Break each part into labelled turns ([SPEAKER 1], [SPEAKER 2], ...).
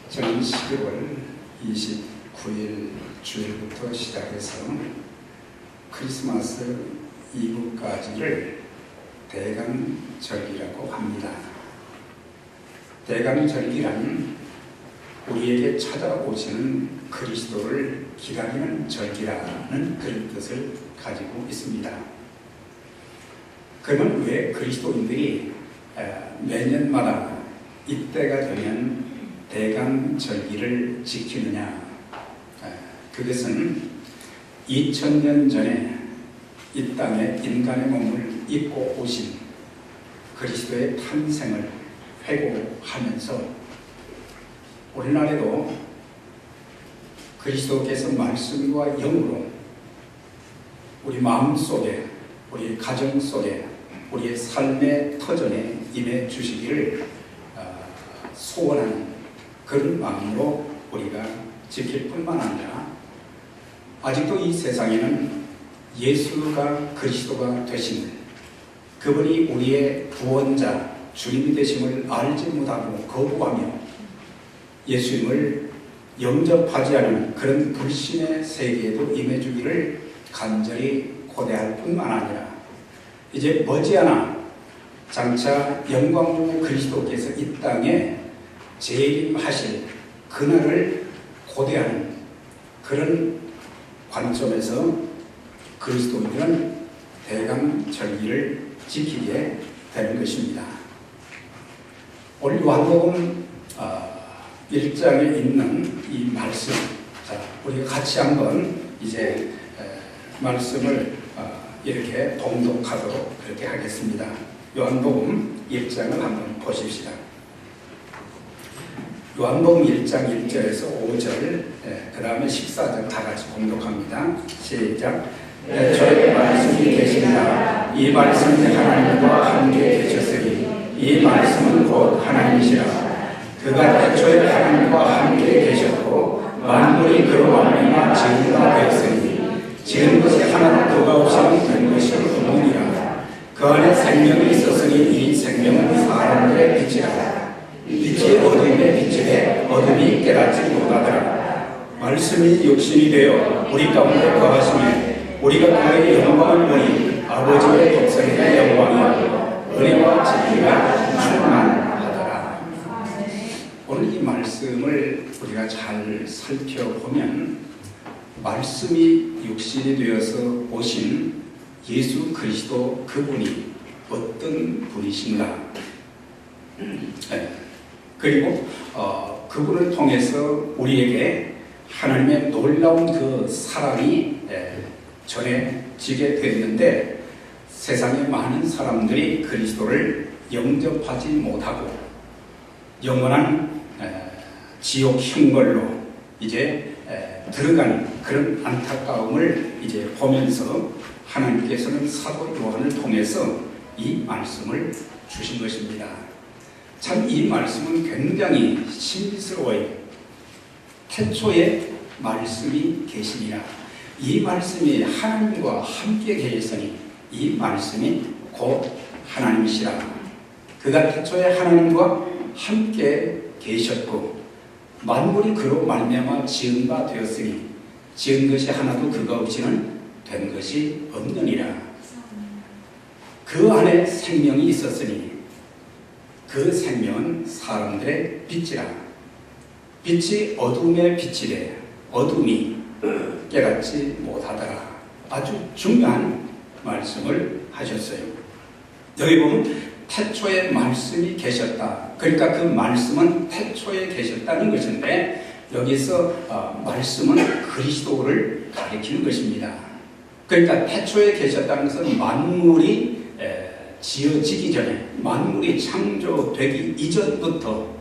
[SPEAKER 1] 저는 12월 29일 주일부터 시작해서 크리스마스 이브까지를 대강절기라고 합니다. 대강절기란 우리에게 찾아오시는 그리스도를 기다리는 절기라는 그런 뜻을 가지고 있습니다. 그러면 왜 그리스도인들이 매년마다 이때가 되면 대강절기를 지키느냐? 그것은 2000년 전에 이 땅에 인간의 몸을 입고 오신 그리스도의 탄생을 회고하면서 오늘날에도 그리스도께서 말씀과 영으로 우리 마음속에, 우리 가정 속에, 우리의 삶의 터전에 임해 주시기를 소원하는 그런 마음으로 우리가 지킬 뿐만 아니라 아직도 이 세상에는 예수가 그리스도가 되심을, 그분이 우리의 구원자 주님이 되심을 알지 못하고 거부하며 예수님을 영접하지 않은 그런 불신의 세계에도 임해주기를 간절히 고대할 뿐만 아니라 이제 머지않아 장차 영광의 그리스도께서 이 땅에 재림하실 그날을 고대하는 그런 관점에서 그리스도인들은 대강절기를 지키게 되는 것입니다. 오늘 요한복음 1장에 있는 이 말씀, 자, 우리가 같이 한번 이제 말씀을 이렇게 봉독하도록 그렇게 하겠습니다. 요한복음 1장을 한번 보십시다. 요한복음 1장 1절에서 5절, 그 다음에 14절 다 같이 봉독합니다. 시작. 애초에 말씀이 계시니라. 이 말씀이 하나님과 함께 계셨으니 이 말씀은 곧 하나님이시라. 그가 애초에 하나님과 함께 계셨고 만물이 그로 말미암아 지은 바 되었으니 지은 것이 하나도 그가 없이는 된 것이 없느니라. 그 안에 생명이 있었으니 이 생명은 사람들의 빛이라. 빛이 어둠에 비치되 어둠이 깨닫지 못하더라. 말씀이 육신이 되어 우리 가운데 거하시며 우리가 그의 영광을 보니 아버지의 독생의 영광이요 은혜와 진리가 충만하더라. 오늘 이 말씀을 우리가 잘 살펴보면 말씀이 육신이 되어서 오신 예수 그리스도 그분이 어떤 분이신가? 그리고 그분을 통해서 우리에게 하나님의 놀라운 그 사랑이 전해지게 됐는데 세상의 많은 사람들이 그리스도를 영접하지 못하고 영원한 지옥 형벌로 이제 들어가는 그런 안타까움을 이제 보면서 하나님께서는 사도 요한을 통해서 이 말씀을 주신 것입니다. 참 이 말씀은 굉장히 신비스러워요. 태초에 말씀이 계시니라. 이 말씀이 하나님과 함께 계셨으니 이 말씀이 곧 하나님이시라. 그가 태초에 하나님과 함께 계셨고 만물이 그로 말미암아 지은 바 되었으니 지은 것이 하나도 그가 없이는 된 것이 없느니라. 그 안에 생명이 있었으니 그 생명은 사람들의 빛이라. 빛이 어둠에 비치되 어둠이 깨닫지 못하더라. 아주 중요한 말씀을 하셨어요. 여기 보면 태초에 말씀이 계셨다. 그러니까 그 말씀은 태초에 계셨다는 것인데 여기서 말씀은 그리스도를 가리키는 것입니다. 그러니까 태초에 계셨다는 것은 만물이 지어지기 전에, 만물이 창조되기 이전부터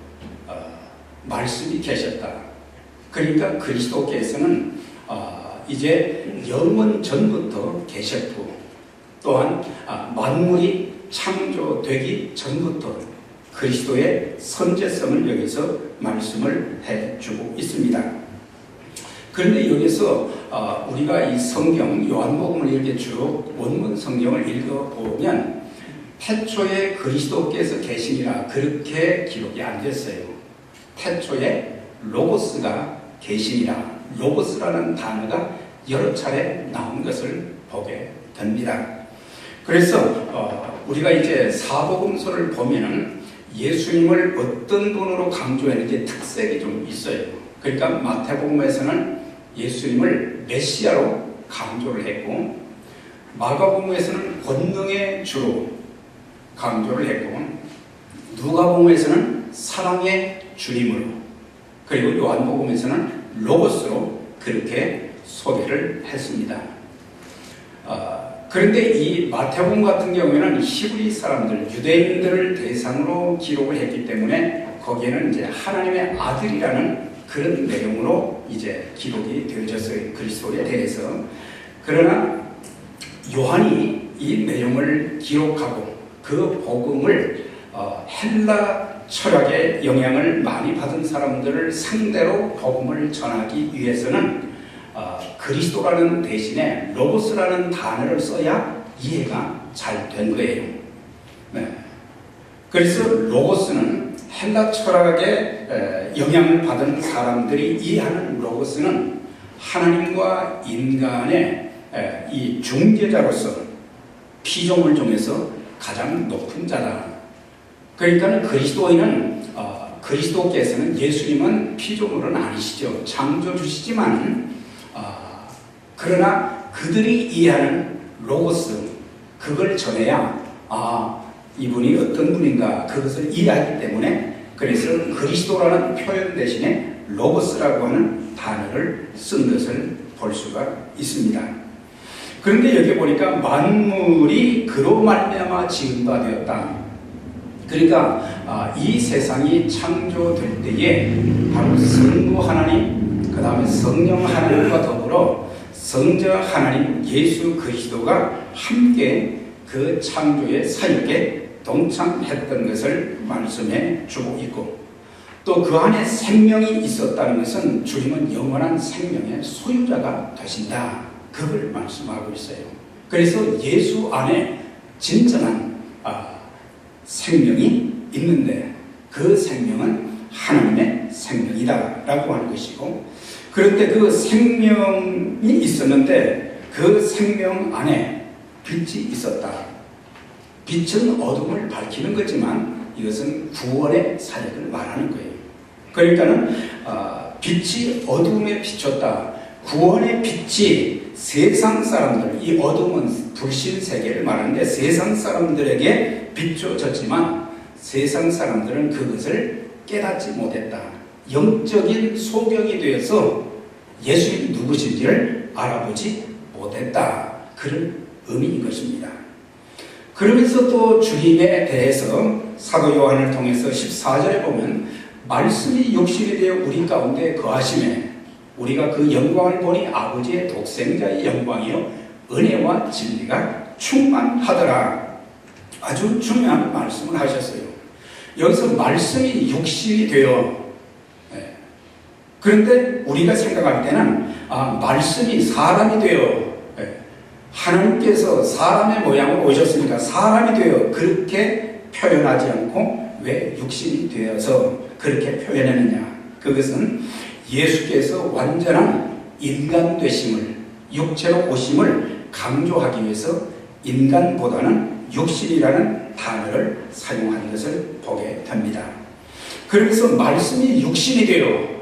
[SPEAKER 1] 말씀이 계셨다. 그러니까 그리스도께서는 이제 영원 전부터 계셨고 또한 만물이 창조되기 전부터 그리스도의 선제성을 여기서 말씀을 해주고 있습니다. 그런데 여기서 우리가 이 성경 요한복음을 이렇게 쭉 원문 성경을 읽어보면 태초에 그리스도께서 계시니라 그렇게 기록이 안 됐어요. 태초에 로고스가 계시니라. 로고스라는 단어가 여러 차례 나온 것을 보게 됩니다. 그래서 우리가 이제 사복음서를 보면은 예수님을 어떤 분으로 강조했는지 특색이 좀 있어요. 그러니까 마태복음에서는 예수님을 메시아로 강조를 했고, 마가복음에서는 권능의 주로 강조를 했고, 누가복음에서는 사랑의 주님으로, 그리고 요한복음에서는 로고스로 그렇게 소개를 했습니다. 그런데 이 마태복음 같은 경우에는 히브리 사람들, 유대인들을 대상으로 기록을 했기 때문에 거기에는 이제 하나님의 아들이라는 그런 내용으로 이제 기록이 되어졌어요. 그리스도에 대해서. 그러나 요한이 이 내용을 기록하고 그 복음을 헬라 철학의 영향을 많이 받은 사람들을 상대로 복음을 전하기 위해서는 그리스도라는 대신에 로고스라는 단어를 써야 이해가 잘 된 거예요. 네. 그래서 로고스는 헬라 철학의 영향을 받은 사람들이 이해하는 로고스는 하나님과 인간의 이 중재자로서 피조물 중에서 가장 높은 자다. 그러니까 그리스도께서는 예수님은 피조물은 아니시죠. 창조주시지만 그러나 그들이 이해하는 로고스, 그걸 전해야 이분이 어떤 분인가 그것을 이해하기 때문에, 그래서 그리스도라는 표현 대신에 로고스라고 하는 단어를 쓴 것을 볼 수가 있습니다. 그런데 여기 보니까 만물이 그로 말미암아 지은 바 되었다. 그러니까 이 세상이 창조될 때에 바로 성부 하나님, 그 다음에 성령 하나님과 더불어 성자 하나님 예수 그리스도가 함께 그 창조의 사역에 동참했던 것을 말씀해 주고 있고, 또 그 안에 생명이 있었다는 것은 주님은 영원한 생명의 소유자가 되신다. 그걸 말씀하고 있어요. 그래서 예수 안에 진정한 생명이 있는데 그 생명은 하나님의 생명이다 라고 하는 것이고, 그런데 그 생명이 있었는데 그 생명 안에 빛이 있었다. 빛은 어둠을 밝히는 거지만 이것은 구원의 사역을 말하는 거예요. 그러니까는 빛이 어둠에 비쳤다. 구원의 빛이 세상 사람들, 이 어둠은 불신 세계를 말하는데 세상 사람들에게 비춰졌지만 세상 사람들은 그것을 깨닫지 못했다. 영적인 소경이 되어서 예수님이 누구신지를 알아보지 못했다. 그런 의미인 것입니다. 그러면서 또 주님에 대해서 사도 요한을 통해서 14절에 보면 말씀이 육신이 되어 우리 가운데 거하심에 우리가 그 영광을 보니 아버지의 독생자의 영광이요 은혜와 진리가 충만하더라. 아주 중요한 말씀을 하셨어요. 여기서 말씀이 육신이 되어, 그런데 우리가 생각할 때는 말씀이 사람이 되어, 하나님께서 사람의 모양으로 오셨으니까 사람이 되어 그렇게 표현하지 않고 왜 육신이 되어서 그렇게 표현했느냐. 그것은 예수께서 완전한 인간 되심을, 육체로 오심을 강조하기 위해서 인간보다는 육신이라는 단어를 사용한 것을 보게 됩니다. 그래서 말씀이 육신이 되어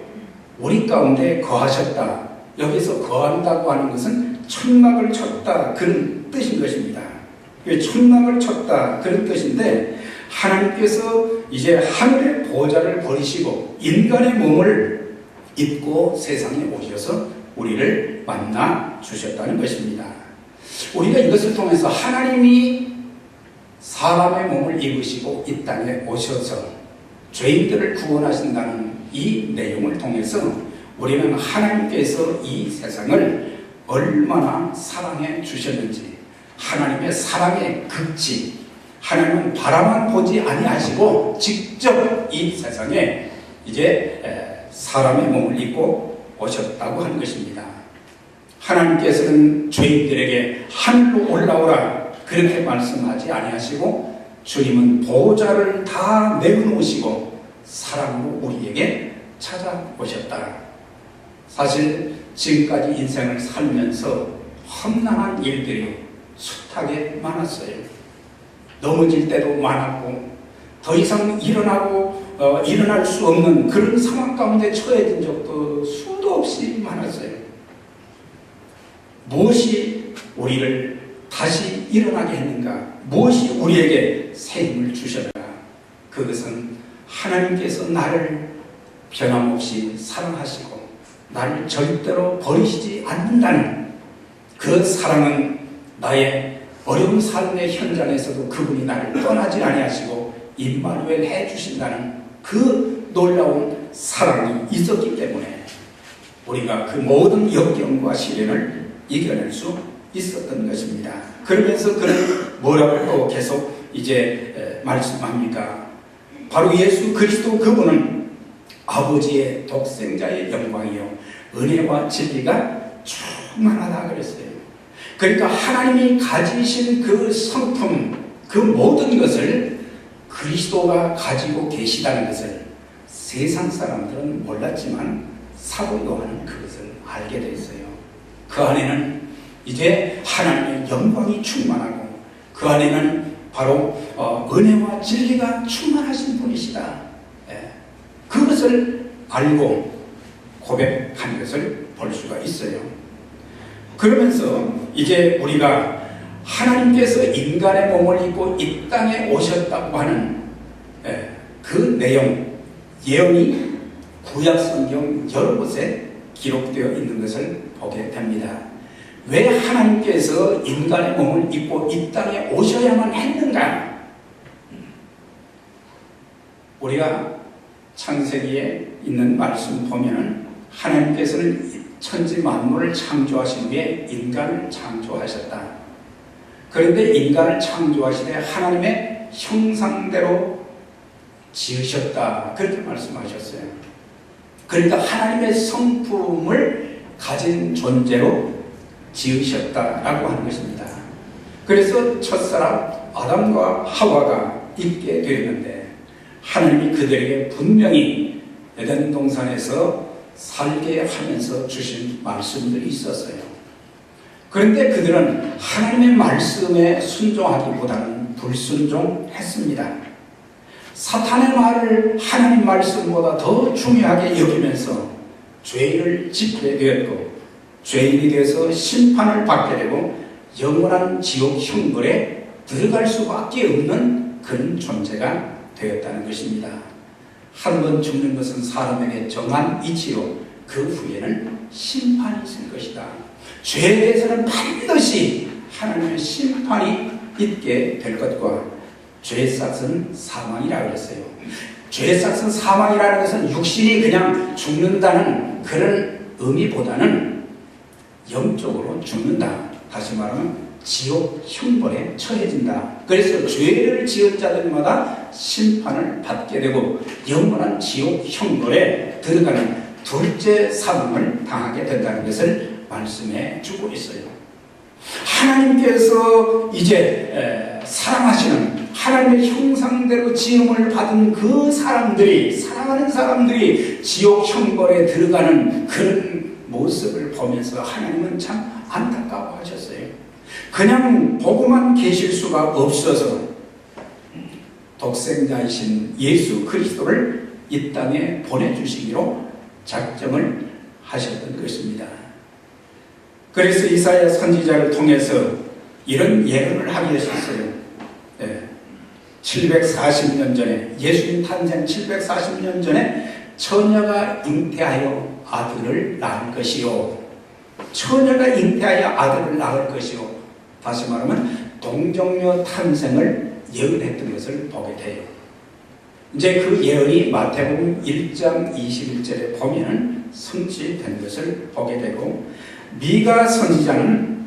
[SPEAKER 1] 우리 가운데 거하셨다. 여기서 거한다고 하는 것은 천막을 쳤다 그런 뜻인 것입니다. 천막을 쳤다 그런 뜻인데, 하나님께서 이제 하늘의 보좌를 버리시고 인간의 몸을 입고 세상에 오셔서 우리를 만나 주셨다는 것입니다. 우리가 이것을 통해서 하나님이 사람의 몸을 입으시고 이 땅에 오셔서 죄인들을 구원하신다는 이 내용을 통해서 우리는 하나님께서 이 세상을 얼마나 사랑해 주셨는지, 하나님의 사랑의 극치, 하나님은 바라만 보지 아니하시고 직접 이 세상에 이제 사람의 몸을 입고 오셨다고 하는 것입니다. 하나님께서는 죄인들에게 하늘로 올라오라 그렇게 말씀하지 아니하시고 주님은 보좌를 다 내어놓으시고 사랑으로 우리에게 찾아오셨다. 사실 지금까지 인생을 살면서 험난한 일들이 숱하게 많았어요. 넘어질 때도 많았고 더 이상 일어날 수 없는 그런 상황 가운데 처해진 적도 수도 없이 많았어요. 무엇이 우리를 다시 일어나게 했는가? 무엇이 우리에게 새 힘을 주셨는가? 그것은 하나님께서 나를 변함없이 사랑하시고 나를 절대로 버리시지 않는다는 그 사랑은 나의 어려운 삶의 현장에서도 그분이 나를 떠나지 아니하시고 임마누엘 해주신다는 그 놀라운 사랑이 있었기 때문에 우리가 그 모든 역경과 시련을 이겨낼 수 있었던 것입니다. 그러면서 그는 뭐라고 또 계속 이제 말씀합니까? 바로 예수 그리스도 그분은 아버지의 독생자의 영광이요 은혜와 진리가 충만하다 그랬어요. 그러니까 하나님이 가지신 그 성품, 그 모든 것을 그리스도가 가지고 계시다는 것을 세상 사람들은 몰랐지만 사도 요한은 그것을 알게 됐어요. 그 안에는 이제 하나님의 영광이 충만하고 그 안에는 바로 은혜와 진리가 충만하신 분이시다. 그것을 알고 고백한 것을 볼 수가 있어요. 그러면서 이제 우리가 하나님께서 인간의 몸을 입고 이 땅에 오셨다고 하는 그 내용, 예언이 구약성경 여러 곳에 기록되어 있는 것을 보게 됩니다. 왜 하나님께서 인간의 몸을 입고 이 땅에 오셔야만 했는가? 우리가 창세기에 있는 말씀 보면은 하나님께서는 천지 만물을 창조하신 후에 인간을 창조하셨다. 그런데 인간을 창조하시되 하나님의 형상대로 지으셨다. 그렇게 말씀하셨어요. 그러니까 하나님의 성품을 가진 존재로 지으셨다라고 하는 것입니다. 그래서 첫사람 아담과 하와가 있게 되었는데 하나님이 그들에게 분명히 에덴 동산에서 살게 하면서 주신 말씀들이 있었어요. 그런데 그들은 하나님의 말씀에 순종하기보다는 불순종했습니다. 사탄의 말을 하나님 말씀보다 더 중요하게 여기면서 죄를 짓게 되었고 죄인이 되어서 심판을 받게 되고 영원한 지옥 형벌에 들어갈 수밖에 없는 그런 존재가 되었다는 것입니다. 한 번 죽는 것은 사람에게 정한 이치로 그 후에는 심판이 있을 것이다. 죄에 대해서는 반드시 하나님의 심판이 있게 될 것과 죄의 삭은 사망이라고 했어요. 죄의 삭은 사망이라는 것은 육신이 그냥 죽는다는 그런 의미보다는 영적으로 죽는다. 다시 말하면 지옥 형벌에 처해진다. 그래서 죄를 지은 자들마다 심판을 받게 되고 영원한 지옥 형벌에 들어가는 둘째 사망을 당하게 된다는 것을 말씀해 주고 있어요. 하나님께서 이제 사랑하시는 하나님의 형상대로 지음을 받은 그 사람들이, 사랑하는 사람들이 지옥 형벌에 들어가는 그런 모습을 보면서 하나님은 참 안타까워하셨어요. 그냥 보고만 계실 수가 없어서 독생자이신 예수 그리스도를 이 땅에 보내주시기로 작정을 하셨던 것입니다. 그래서 이사야 선지자를 통해서 이런 예언을 하게 하셨어요. 740년 전에, 예수님 탄생 740년 전에 처녀가 잉태하여 아들을 낳을 것이요. 처녀가 잉태하여 아들을 낳을 것이요. 다시 말하면 동정녀 탄생을 예언했던 것을 보게 돼요. 이제 그 예언이 마태복음 1장 21절에 보면 성취된 것을 보게 되고, 미가 선지자는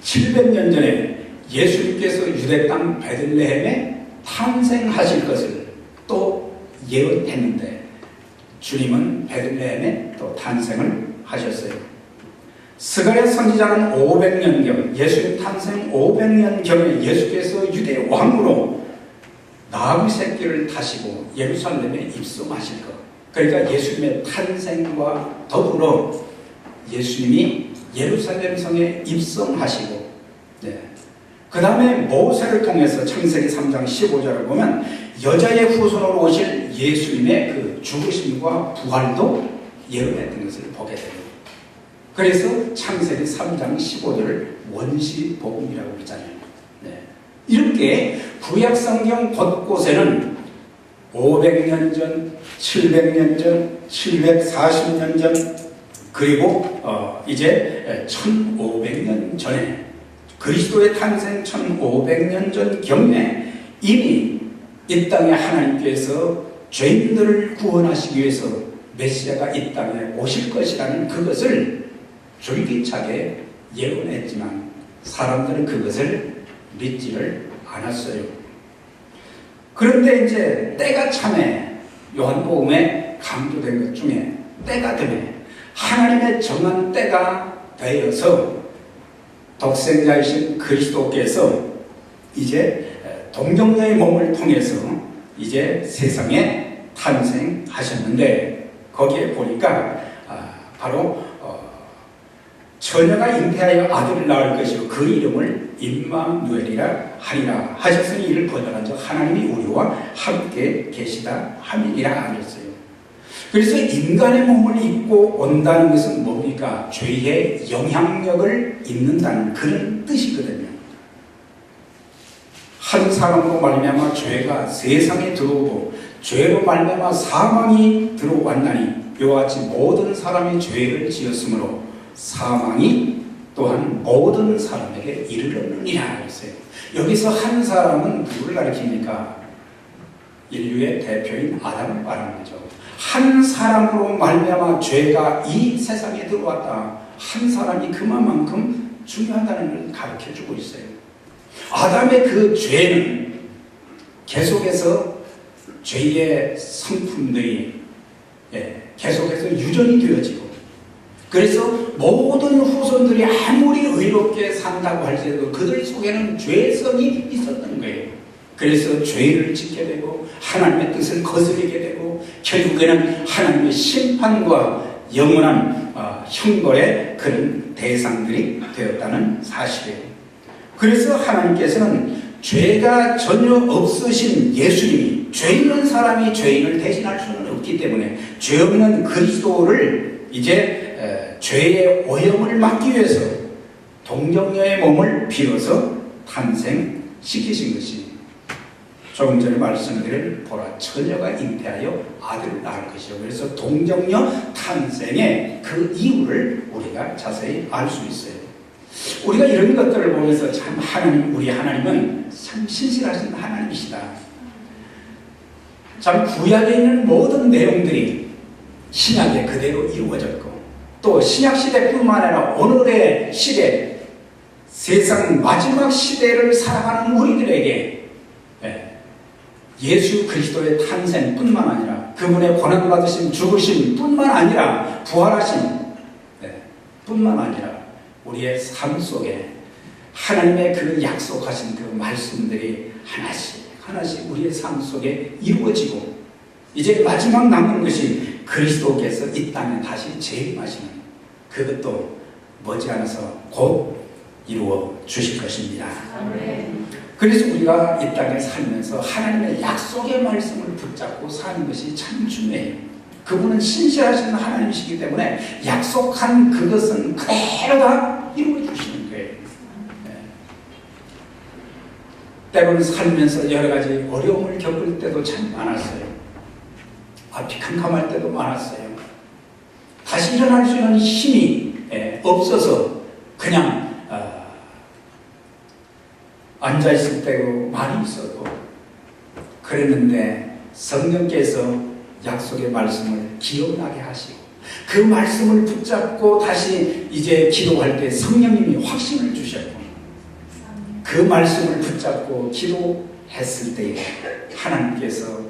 [SPEAKER 1] 700년 전에 예수님께서 유대 땅 베들레헴에 탄생하실 것을 또 예언했는데 주님은 베들레헴에 또 탄생을 하셨어요. 스가랴 선지자는 500년경, 예수님 탄생 500년경에 예수께서 유대 왕으로 나귀 새끼를 타시고 예루살렘에 입성하실 것, 그러니까 예수님의 탄생과 더불어 예수님이 예루살렘 성에 입성하시고, 그 다음에 모세를 통해서 창세기 3장 15절을 보면 여자의 후손으로 오실 예수님의 그 죽으심과 부활도 예언했던 것을 보게 됩니다. 그래서 창세기 3장 15절을 원시복음이라고 그러잖아요. 이렇게 구약성경 곳곳에는 500년 전, 700년 전, 740년 전, 그리고 이제 1500년 전에 그리스도의 탄생 1500년 전 경에 이미 이 땅에 하나님께서 죄인들을 구원하시기 위해서 메시아가 이 땅에 오실 것이라는 그것을 줄기차게 예언했지만 사람들은 그것을 믿지를 않았어요. 그런데 이제 때가 참에 요한복음에 강조된 것 중에 때가 되네, 하나님의 정한 때가 되어서 독생자이신 그리스도께서 이제 동정녀의 몸을 통해서 이제 세상에 탄생하셨는데, 거기에 보니까 바로 처녀가 잉태하여 아들을 낳을 것이요 그 이름을 임마누엘이라 하리라 하셨으니 이를 번역한 즉 하나님이 우리와 함께 계시다 함이니라 하셨어요. 그래서 인간의 몸을 입고 온다는 것은 뭡니까? 죄의 영향력을 입는다는 그런 뜻이거든요. 한 사람으로 말미암아 죄가 세상에 들어오고 죄로 말미암아 사망이 들어왔나니 이와 같이 모든 사람이 죄를 지었으므로 사망이 또한 모든 사람에게 이르렀느니라 했어요. 여기서 한 사람은 누구를 가리킵니까? 인류의 대표인 아담을 말하는 거죠. 한 사람으로 말미암아 죄가 이 세상에 들어왔다. 한 사람이 그만큼 중요하다는 걸 가르쳐주고 있어요. 아담의 그 죄는 계속해서 죄의 성품들이 계속해서 유전이 되어지고, 그래서 모든 후손들이 아무리 의롭게 산다고 할지라도 그들 속에는 죄성이 있었던 거예요. 그래서 죄를 짓게 되고 하나님의 뜻을 거스르게 되고 결국에는 하나님의 심판과 영원한 형벌의 그런 대상들이 되었다는 사실이에요. 그래서 하나님께서는 죄가 전혀 없으신 예수님이, 죄 있는 사람이 죄인을 대신할 수는 없기 때문에 죄 없는 그리스도를 이제 죄의 오염을 막기 위해서 동정녀의 몸을 빌어서 탄생시키신 것이, 조금 전에 말씀드린 보라 처녀가 잉태하여 아들을 낳을 것이요. 그래서 동정녀 탄생의 그 이유를 우리가 자세히 알 수 있어요. 우리가 이런 것들을 보면서 참 하나님, 우리 하나님은 참 신실하신 하나님이시다. 참 구약에 있는 모든 내용들이 신약에 그대로 이루어졌고, 또 신약시대뿐만 아니라 오늘의 시대, 세상 마지막 시대를 살아가는 우리들에게 예수 그리스도의 탄생뿐만 아니라 그분의 고난받으신 죽으심 뿐만 아니라 부활하심 뿐만 아니라 우리의 삶 속에 하나님의 그 약속하신 그 말씀들이 하나씩 하나씩 우리의 삶 속에 이루어지고, 이제 마지막 남은 것이 그리스도께서 이 땅에 다시 재림하시는 그것도 머지않아서 곧 이루어 주실 것입니다. 아멘. 그래서 우리가 이 땅에 살면서 하나님의 약속의 말씀을 붙잡고 사는 것이 참 중요해요. 그분은 신실하신 하나님이시기 때문에 약속한 그것은 그대로 다 이루어 주시는 거예요. 때로는 살면서 여러 가지 어려움을 겪을 때도 참 많았어요. 앞이 캄캄할 때도 많았어요. 다시 일어날 수 있는 힘이 없어서 그냥 앉아있을 때도 많이 있어도 그랬는데, 성령께서 약속의 말씀을 기억나게 하시고 그 말씀을 붙잡고 다시 이제 기도할 때 성령님이 확신을 주셨고, 그 말씀을 붙잡고 기도했을 때에 하나님께서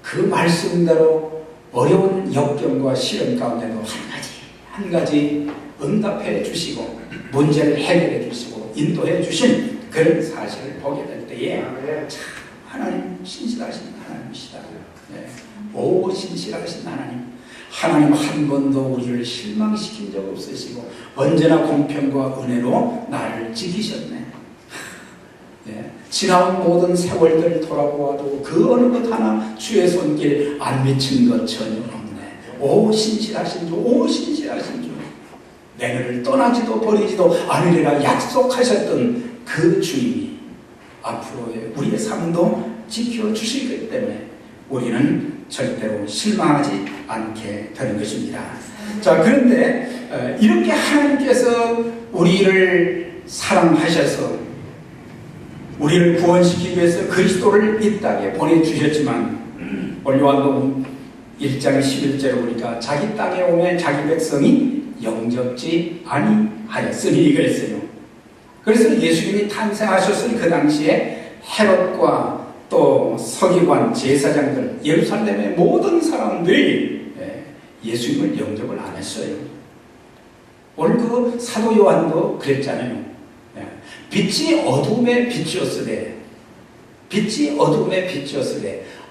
[SPEAKER 1] 그 말씀대로 어려운 역경과 시련 가운데도 한 가지 응답해 주시고 문제를 해결해 주시고 인도해 주신 그런 사실을 보게 될 때에 참 하나님 신실하신 하나님이시다. 오 신실하신 하나님, 하나님 한 번도 우리를 실망시킨 적 없으시고 언제나 공평과 은혜로 나를 지키셨네. 예, 지나온 모든 세월들을 돌아보아도 그 어느 것 하나 주의 손길 안 미친 것 전혀 없네. 오 신실하신 주, 오 신실하신 주. 내를 떠나지도 버리지도 않으리라 약속하셨던 그 주님이 앞으로의 우리의 삶도 지켜주시기 때문에 우리는 절대로 실망하지 않게 되는 것입니다. 자, 그런데 이렇게 하나님께서 우리를 사랑하셔서 우리를 구원시키기 위해서 그리스도를 이 땅에 보내주셨지만 오늘 요한복음 1장 11절에 보니까 자기 땅에 오면 자기 백성이 영접지 아니하였으니 그랬어요. 그래서 예수님이 탄생하셨으니 그 당시에 헤롯과 또 서기관, 제사장들, 예루살렘의 모든 사람들이 예수님을 영접을 안 했어요. 오늘 그 사도 요한도 그랬잖아요. 빛이 어둠의 빛이었으되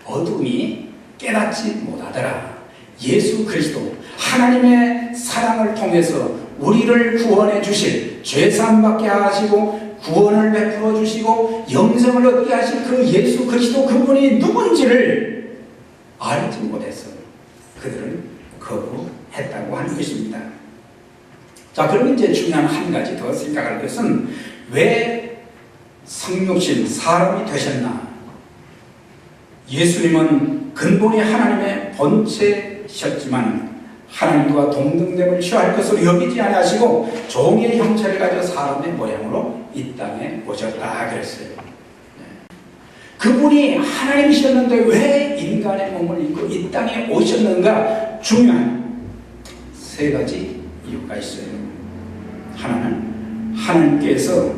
[SPEAKER 1] 어둠이 깨닫지 못하더라. 예수 그리스도 하나님의 사랑을 통해서 우리를 구원해 주실, 죄사함 받게 하시고 구원을 베풀어 주시고 영생을 얻게 하실 그 예수 그리스도 그분이 누군지를 알지 못해서 그들은 거부했다고 하는 것입니다. 자, 그러면 이제 중요한 한 가지 더 생각할 것은 왜 성육신 사람이 되셨나? 예수님은 근본이 하나님의 본체셨지만 하나님과 동등됨을 취할 것으로 여기지 아니하시고 종의 형체를 가져 사람의 모양으로 이 땅에 오셨다 그랬어요. 그분이 하나님이셨는데 왜 인간의 몸을 입고 이 땅에 오셨는가? 중요한 세 가지 이유가 있어요. 하나는 하나님께서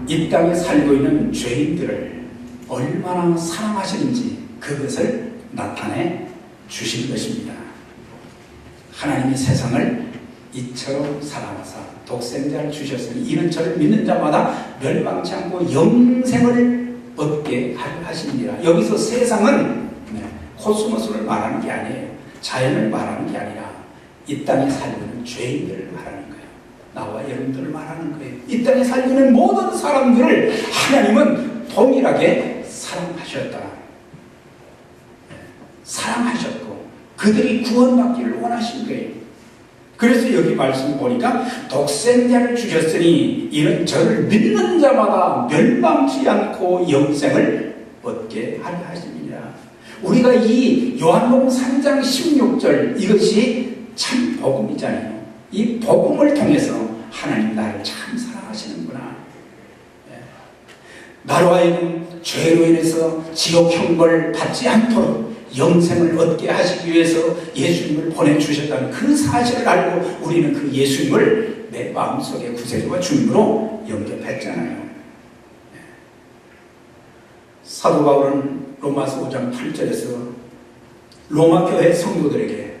[SPEAKER 1] 이 땅에 살고 있는 죄인들을 얼마나 사랑하시는지 그것을 나타내 주신 것입니다. 하나님이 세상을 이처럼 사랑하사 독생자를 주셨으니 이는 저를 믿는 자마다 멸망치 않고 영생을 얻게 하시니라. 여기서 세상은 코스모스를 말하는 게 아니에요. 자연을 말하는 게 아니라 이 땅에 살고 있는 죄인들을 말하는 거예요. 나와 여러분들을 말하는 거예요. 이 땅에 살고 있는 모든 사람들을 하나님은 동일하게 사랑하셨다. 사랑하셨고 그들이 구원받기를 원하신 거예요. 그래서 여기 말씀 보니까 독생자를 주셨으니 이는 저를 믿는 자마다 멸망치 않고 영생을 얻게 하려 하심이니라. 우리가 이 요한복음 3장 16절 이것이 참 복음이잖아요. 이 복음을 통해서 하나님 나를 참 사랑하시는구나. 나로 하여금 죄로 인해서 지옥 형벌을 받지 않도록 영생을 얻게 하시기 위해서 예수님을 보내주셨다는 그 사실을 알고 우리는 그 예수님을 내 마음속에 구세주와 주님으로 영접했잖아요. 사도 바울은 로마서 5장 8절에서 로마 교회 성도들에게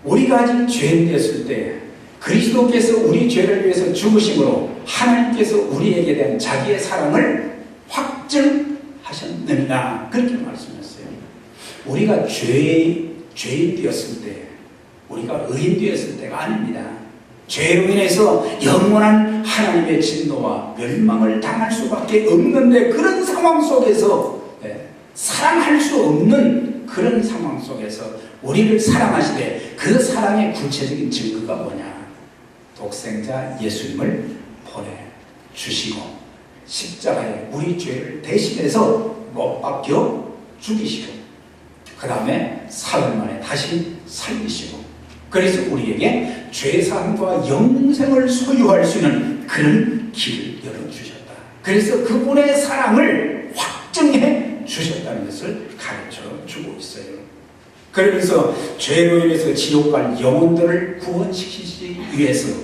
[SPEAKER 1] 우리가 아직 죄인 되었을 때 그리스도께서 우리 죄를 위해서 죽으심으로 하나님께서 우리에게 대한 자기의 사랑을 확증하셨느니라 그렇게 말씀했어요. 우리가 죄인 되었을 때, 우리가 의인 되었을 때가 아닙니다. 죄로 인해서 영원한 하나님의 진노와 멸망을 당할 수밖에 없는데 그런 상황 속에서 사랑할 수 없는 그런 상황 속에서 우리를 사랑하시되 그 사랑의 구체적인 증거가 뭐냐? 독생자 예수님을 보내주시고 십자가에 우리 죄를 대신해서 못 박혀 죽이시고 그 다음에 사흘 만에 다시 살리시고 그래서 우리에게 죄사함과 영생을 소유할 수 있는 그런 길을 열어주셨다. 그래서 그분의 사랑을 확증해 주셨다는 것을 가르쳐 주고 있어요. 그러면서 죄로 인해서 지옥 갈 영혼들을 구원시키기 위해서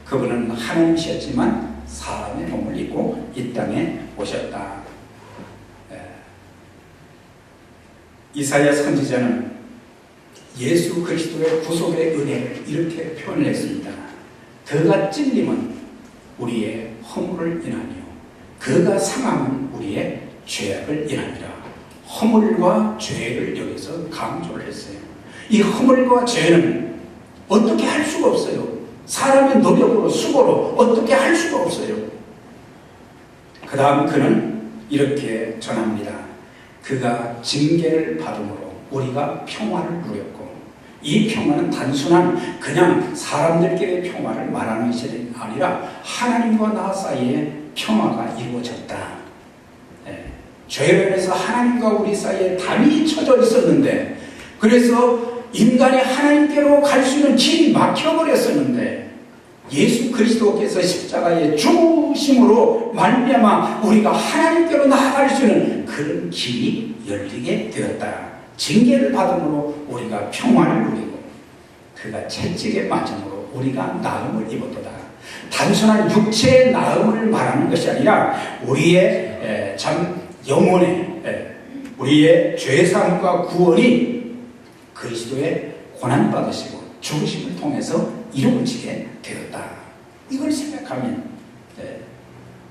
[SPEAKER 1] 그분은 하나님이셨지만 사람의 몸을 입고 이 땅에 오셨다. 이사야 선지자는 예수 그리스도의 구속의 은혜를 이렇게 표현을 했습니다. 그가 찔림은 우리의 허물을 인하며 그가 상함은 우리의 죄악을 인하니라. 허물과 죄를 여기서 강조를 했어요. 이 허물과 죄는 어떻게 할 수가 없어요. 사람의 노력으로 수고로 어떻게 할 수가 없어요. 그 다음 그는 이렇게 전합니다. 그가 징계를 받음으로 우리가 평화를 누렸고, 이 평화는 단순한 그냥 사람들끼리의 평화를 말하는 것이 아니라 하나님과 나 사이에 평화가 이루어졌다. 죄로 인해서 하나님과 우리 사이에 담이 쳐져 있었는데, 그래서 인간이 하나님께로 갈 수 있는 길이 막혀버렸었는데, 예수 그리스도께서 십자가에 죽으심으로 말미암아 우리가 하나님께로 나아갈 수 있는 그런 길이 열리게 되었다. 징계를 받음으로 우리가 평화를 누리고, 그가 채찍에 맞음으로 우리가 나음을 입었도다. 단순한 육체의 나음을 말하는 것이 아니라 우리의 참 영혼의 우리의 죄사함과 구원이 그리스도의 고난받으시고 죽으심을 통해서 이루어지게 되었다. 이걸 생각하면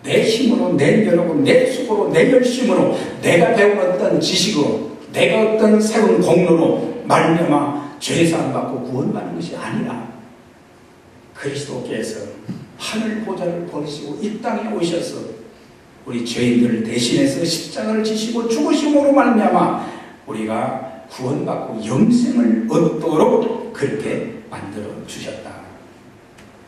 [SPEAKER 1] 내 힘으로, 내 노력으로, 내 수고로, 내 열심으로, 내가 배운 어떤 지식으로, 내가 어떤 세운 공로로 말미암아 죄사함 받고 구원받는 것이 아니라 그리스도께서 하늘 보좌를 버리시고 이 땅에 오셔서 우리 죄인들을 대신해서 십자가를 지시고 죽으심으로 말미암아 우리가 구원받고 영생을 얻도록 그렇게 만들어 주셨다.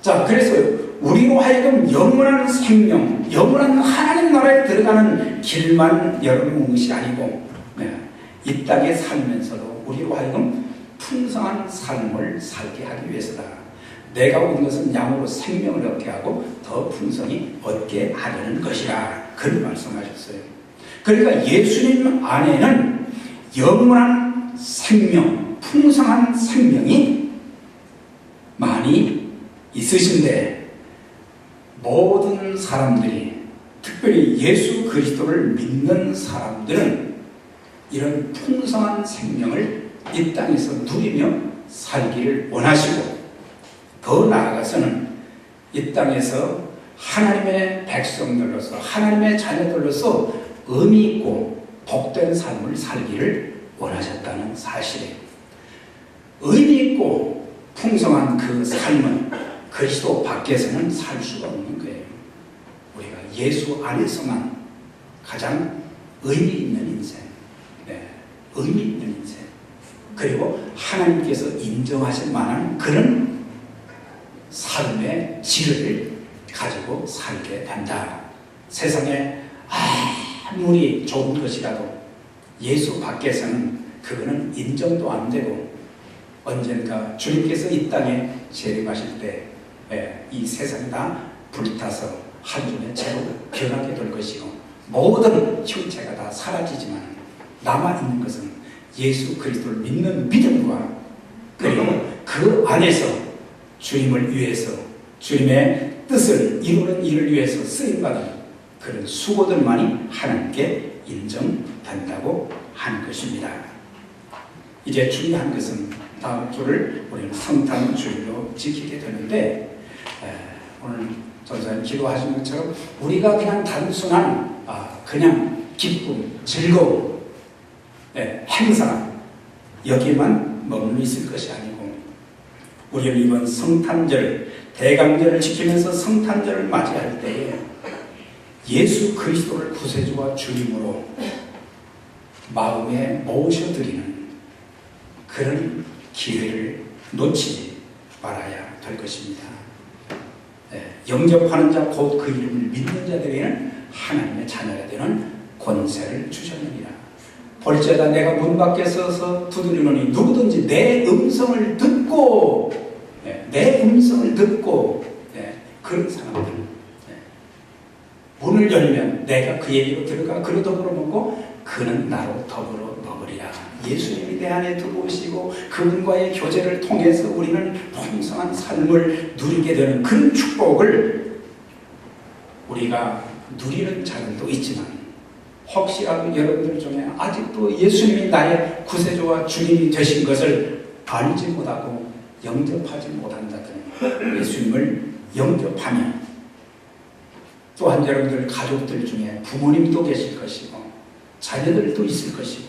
[SPEAKER 1] 자, 그래서 우리로 하여금 영원한 생명, 영원한 하나님 나라에 들어가는 길만 열어놓은 것이 아니고, 이 땅에 살면서도 우리로 하여금 풍성한 삶을 살게 하기 위해서다. 내가 온 것은 양으로 생명을 얻게 하고 더 풍성히 얻게 하려는 것이라. 그런 말씀하셨어요. 그러니까 예수님 안에는 영원한 생명, 풍성한 생명이 많이 있으신데, 모든 사람들이, 특별히 예수 그리스도를 믿는 사람들은 이런 풍성한 생명을 이 땅에서 누리며 살기를 원하시고, 더 나아가서는 이 땅에서 하나님의 백성들로서, 하나님의 자녀들로서 의미 있고 복된 삶을 살기를 원하셨다는 사실이에요. 의미 있고 풍성한 그 삶은 그리스도 밖에서는 살 수가 없는 거예요. 우리가 예수 안에서만 가장 의미 있는 인생, 의미 있는 인생, 그리고 하나님께서 인정하실 만한 그런 삶의 질을 가지고 살게 된다. 세상에 아무리 좋은 것이라도 예수 밖에서는 그거는 인정도 안 되고, 언젠가 주님께서 이 땅에 재림하실 때 이 세상이 다 불타서 한 줄의 채로 변하게 될 것이고, 모든 형체가 다 사라지지만 남아있는 것은 예수 그리스도를 믿는 믿음과, 그리고 그 안에서 주님을 위해서, 주님의 뜻을 이루는 일을 위해서 쓰임받은 그런 수고들만이 하나님께 인정된다고 하는 것입니다. 이제 중요한 것은 다음 주를 우리는 성탄주일로 지키게 되는데, 오늘 전사님 기도하신 것처럼 우리가 그냥 단순한 그냥 기쁨, 즐거움, 행사 여기에만 머물러 있을 것이 아니고, 우리는 이번 성탄절, 대강절을 지키면서 성탄절을 맞이할 때에 예수 그리스도를 구세주와 주님으로 마음에 모셔드리는 그런 기회를 놓치지 말아야 될 것입니다. 영접하는 자 곧 그 이름을 믿는 자들에게는 하나님의 자녀가 되는 권세를 주셨느니라. 볼지어다 내가 문 밖에 서서 두드리노니 누구든지 내 음성을 듣고 그런 사람들, 문을 열면 내가 그에게로 들어가 그로 더불어 먹고 그는 나로 더불어 먹으리라. 예수님이 내 안에 들어오시고 그분과의 교제를 통해서 우리는 풍성한 삶을 누리게 되는 그런 축복을 우리가 누리는 자들도 있지만, 혹시라도 여러분들 중에 아직도 예수님이 나의 구세주와 주님이 되신 것을 알지 못하고 영접하지 못한 자들은 예수님을 영접하면, 또한 여러분들 가족들 중에 부모님도 계실 것이고 자녀들도 있을 것이고,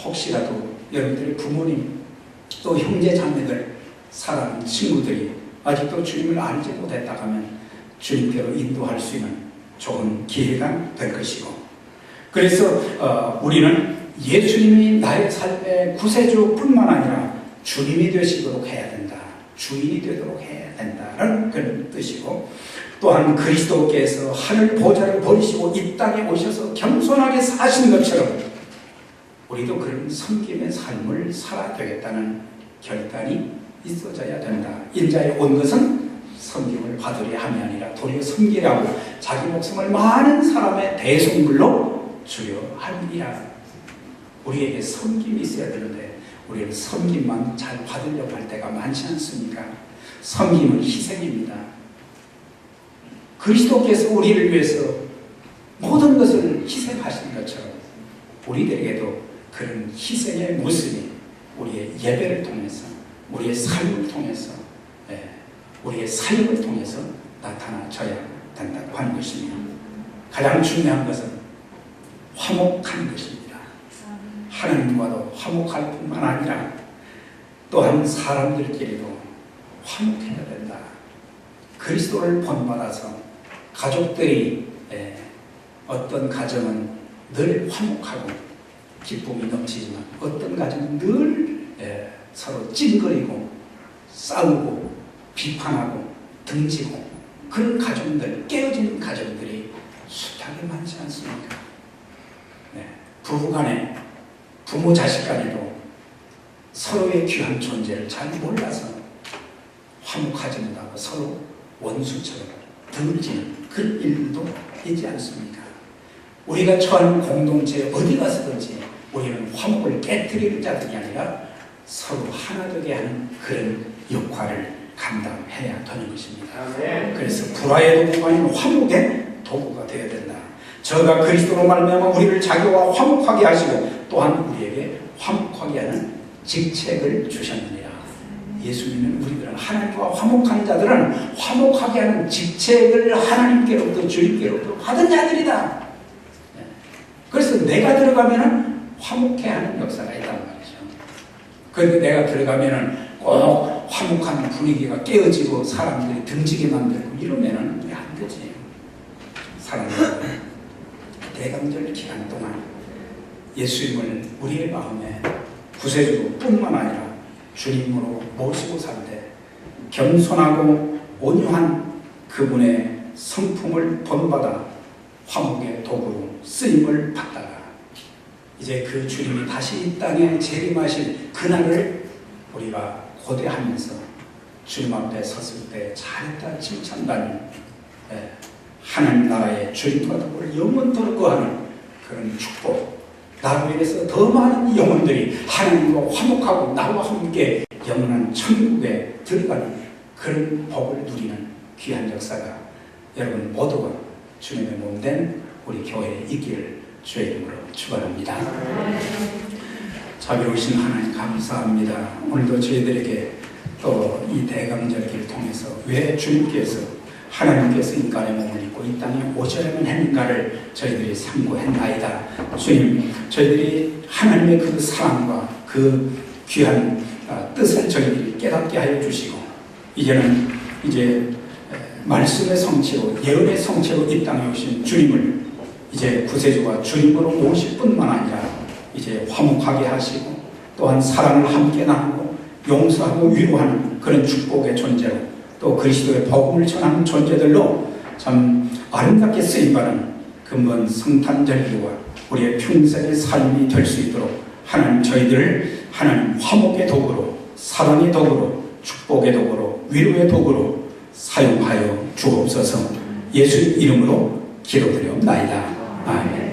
[SPEAKER 1] 혹시라도 여러분들의 부모님 또 형제 자매들, 사랑하는 친구들이 아직도 주님을 알지 못했다 하면 주님께로 인도할 수 있는 좋은 기회가 될 것이고, 그래서 우리는 예수님이 나의 삶의 구세주뿐만 아니라 주님이 되시도록 해야 된다, 주인이 되도록 해야 된다는 그런 뜻이고, 또한 그리스도께서 하늘 보좌를 버리시고 이 땅에 오셔서 겸손하게 사신 것처럼 우리도 그런 섬김의 삶을 살아야 되겠다는 결단이 있어져야 된다. 인자에 온 것은 섬김을 받으려 함이 아니라 도리어 섬기라고 자기 목숨을 많은 사람의 대속물로 주려 함이라. 우리에게 섬김이 있어야 되는데 우리는 섬김만 잘 받으려고 할 때가 많지 않습니까? 섬김은 희생입니다. 그리스도께서 우리를 위해서 모든 것을 희생하신 것처럼 우리들에게도 그런 희생의 모습이 우리의 예배를 통해서, 우리의 삶을 통해서, 우리의 사역을 통해서 나타나져야 된다고 하는 것입니다. 가장 중요한 것은 화목한 것입니다. 하나님과도 화목할 뿐만 아니라 또한 사람들끼리도 화목해야 된다. 그리스도를 본받아서 가족들이, 어떤 가정은 늘 화목하고 기쁨이 넘치지만 어떤 가정은 늘 서로 찡거리고 싸우고 비판하고 등지고, 그런 가정들, 깨어진 가정들이 숱하게 많지 않습니까? 부부간에, 부모 자식 간에도 서로의 귀한 존재를 잘 몰라서 화목하지 못하고 서로 원수처럼 등지는 그런 일도 있지 않습니까? 우리가 처한 공동체 어디 가서든지 우리는 화목을 깨뜨리는 자들이 아니라 서로 하나 되게 하는 그런 역할을 감당해야 되는 것입니다. 그래서 불화의 도구가 아닌 화목의 도구가 되어야 된다. 저가 그리스도로 말미암아 우리를 자기와 화목하게 하시고 또한 우리에게 화목하게 하는 직책을 주셨느니라. 예수님은 우리들은 하나님과 화목한 자들은 화목하게 하는 직책을 하나님께로부터, 주님께로부터 받은 자들이다. 그래서 내가 들어가면은 화목해 하는 역사가 있단 말이죠. 그런데 내가 들어가면은 꼭 화목한 분위기가 깨어지고 사람들이 등지게 만들고 이러면은 안 되지. 사람들은 대강절 기간 동안 예수님을 우리의 마음에 구세주로 뿐만 아니라 주님으로 모시고 살 때 겸손하고 온유한 그분의 성품을 본받아 화목의 도구로 쓰임을 받다가 이제 그 주님이 다시 이 땅에 재림하실 그날을 우리가 고대하면서 주님 앞에 섰을 때 잘했다 칭찬받는, 하나님 나라의 주님과 더불어 영원토록 거하는 그런 축복, 나로 인해서 더 많은 영혼들이 하나님과 화목하고 나와 함께 영원한 천국에 들어가는 그런 복을 누리는 귀한 역사가 여러분 모두가 주님의 몸된 우리 교회에 있기를 주의 이름으로 축원합니다. 자비로우신 하나님 감사합니다. 오늘도 저희들에게 또 이 대강절기를 통해서 왜 주님께서 하나님께서 인간의 몸을 입고 이 땅에 오셔야만 했는가를 저희들이 상고했나이다. 주님, 저희들이 하나님의 그 사랑과 그 귀한 뜻을 저희들이 깨닫게 하여 주시고 이제는 말씀의 성취로, 예언의 성취로 이 땅에 오신 주님을 이제 구세주와 주님으로 모실 뿐만 아니라 이제 화목하게 하시고 또한 사랑을 함께 나누고 용서하고 위로하는 그런 축복의 존재로 또 그리스도의 복음을 전하는 존재들로 참 아름답게 쓰임받는 근본 성탄절기와 우리의 평생의 삶이 될 수 있도록 하나님 저희들을 하나님 화목의 도구로, 사랑의 도구로, 축복의 도구로, 위로의 도구로 사용하여 주옵소서. 예수의 이름으로 기도드리옵나이다. 아멘.